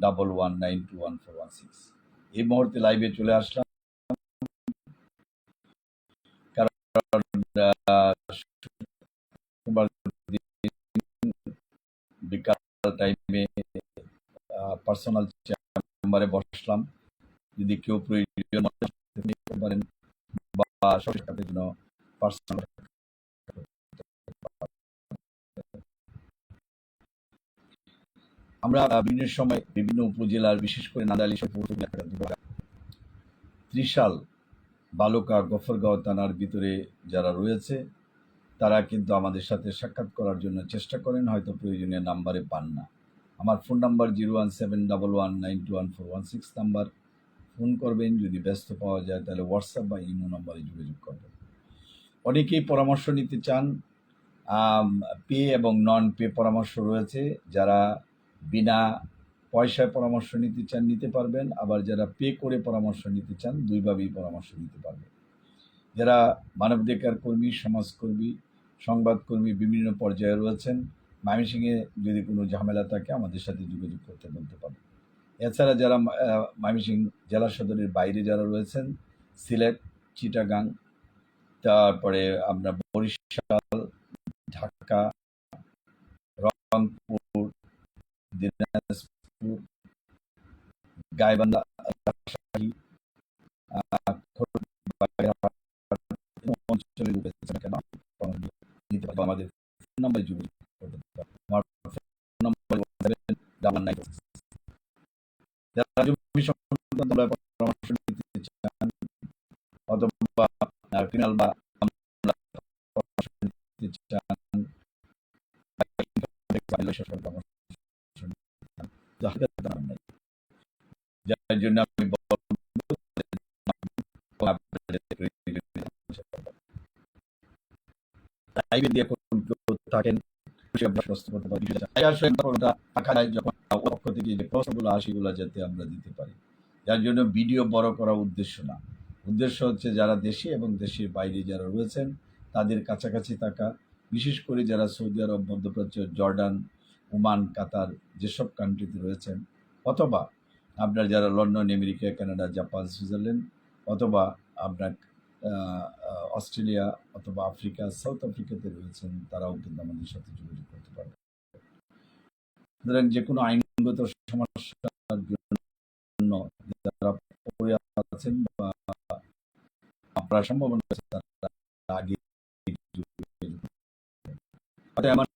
11921416। এই মুহূর্তে লাইভে চলে আসলাম, কারণ বিকাল টাইমে পার্সোনাল চেম্বারে বসলাম। যদি কেউ প্রয়োজন নিতে পারেন বা সরকারের জন্য পার্সোনাল। আমরা বিভিন্ন সময় বিভিন্ন উপজেলার, বিশেষ করে নাদালি ত্রিশাল, বালুকা, গফরগাঁও থানার ভিতরে যারা রয়েছে তারা কিন্তু আমাদের সাথে সাক্ষাৎ করার জন্য চেষ্টা করেন, হয়তো প্রয়োজনীয় নাম্বারে পান না। আমার ফোন নাম্বার 01711921416 নাম্বার। ফোন করবেন, যদি ব্যস্ত পাওয়া যায় তাহলে হোয়াটসঅ্যাপ বা ইমো নাম্বারে যোগাযোগ করবেন। অনেকেই পরামর্শ নিতে চান, পে এবং নন পে পরামর্শ রয়েছে। যারা বিনা পয়সায় পরামর্শ নিতে চান নিতে পারবেন, আবার যারা পে করে পরামর্শ নিতে চান দুইভাবেই পরামর্শ নিতে পারবেন। যারা মানবাধিকার কর্মী, সমাজকর্মী, সংবাদকর্মী বিভিন্ন পর্যায়ে রয়েছেন, ময়মনসিংহে যদি কোনো ঝামেলা থাকে আমাদের সাথে যোগাযোগ করতে বলতে পারেন। এছাড়া যারা ময়মনসিংহ জেলা সদরের বাইরে যারা রয়েছেন, সিলেট, চিটাগাং, তারপরে আমরা বরিশাল, ঢাকা, রংপুর, দিনাজপুর, গাইবান্ধা, রাজশাহী, অঞ্চলে কেন নিতে পারবো, আমাদের ফোন নাম্বারে যোগাযোগ করতে পারবো। আমার ফোন নাম্বার 799। যারা জমি সংক্রান্ত পরামর্শ নিতে চান অথবা ক্রিমিনাল বা পরামর্শ নিতে চান, যার জন্য আমি লাইভে দিয়ে থাকেন প্রশ্নগুলো সেগুলো যাতে আমরা দিতে পারি। যার জন্য ভিডিও বড় করা উদ্দেশ্য না, উদ্দেশ্য হচ্ছে যারা দেশে এবং দেশের বাইরে যারা রয়েছেন তাদের কাছাকাছি থাকা, বিশেষ করে যারা সৌদি আরব, মধ্যপ্রাচ্য, জর্ডান, ওমান, কাতার যেসব কান্ট্রিতে রয়েছেন, অথবা আপনার যারা London, America, Canada, Japan, Switzerland, অথবা আপনার অস্ট্রেলিয়া অথবা আফ্রিকা, সাউথ আফ্রিকাতে রয়েছেন, তারাও কিন্তু আমাদের সাথে যোগাযোগ করতে পারবে। সুতরাং যে কোনো আইনগত সমস্যার জন্য যারা পড়ে আছেন বা আপনার সম্ভাবনা আছে তারা আগে আমার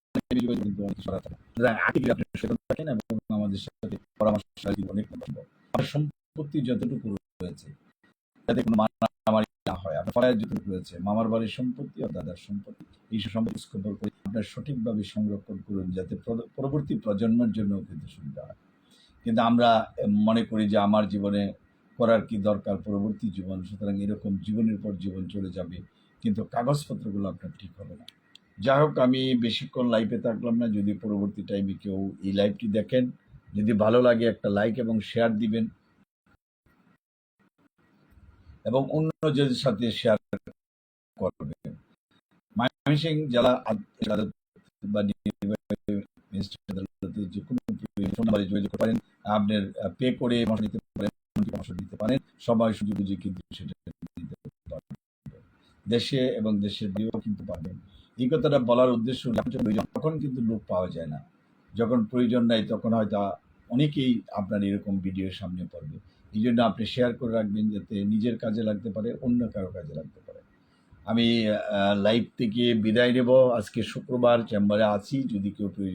থাকেন এবং আমাদের সাথে পরামর্শ অনেক সম্পত্তি যতটুকু রয়েছে যাতে কোনো মারামারি না হয়, আপনার ফলায় যতটুকু রয়েছে, মামার বাড়ির সম্পত্তি ও দাদার সম্পত্তি, এই সম্পত্তি করে আপনার সঠিকভাবে সংরক্ষণ করুন যাতে পরবর্তী প্রজন্মের জন্য কিন্তু সুবিধা হয়। কিন্তু আমরা মনে করি যে আমার জীবনে করার কি দরকার, পরবর্তী জীবন, সুতরাং এরকম জীবনের পর জীবন চলে যাবে, কিন্তু কাগজপত্রগুলো আপনার ঠিক হবে না। যাই হোক, আমি বেশিক্ষণ লাইভে থাকলাম না। যদি পরবর্তী টাইমে কেউ এই লাইভটি দেখেন, যদি ভালো লাগে একটা লাইক এবং শেয়ার দিবেন এবং অন্যদের সাথে শেয়ার করবেন। ময়মনসিংহ জেলা বা যে কোনো নাম্বারে যোগাযোগ করতে পারেন, আপনার পে করে নিতে পারেন, নিতে পারেন, সবাই সুযোগ বুঝে কিন্তু সেটা নিতে পারবেন, দেশে এবং দেশের বাইরেও কিন্তু পারবেন। এই কথাটা বলার উদ্দেশ্য তখন কিন্তু লোক পাওয়া যায় না, যখন প্রয়োজন নাই তখন হয়তো অনেকেই আপনার এরকম ভিডিওর সামনে পড়বে। এই জন্য আপনি শেয়ার করে রাখবেন যাতে নিজের কাজে লাগতে পারে, অন্য কারো কাজে লাগতে পারে। আমি লাইভ থেকে বিদায় নেব। আজকে শুক্রবার, চেম্বারে আছি, যদি কেউ প্রয়োজন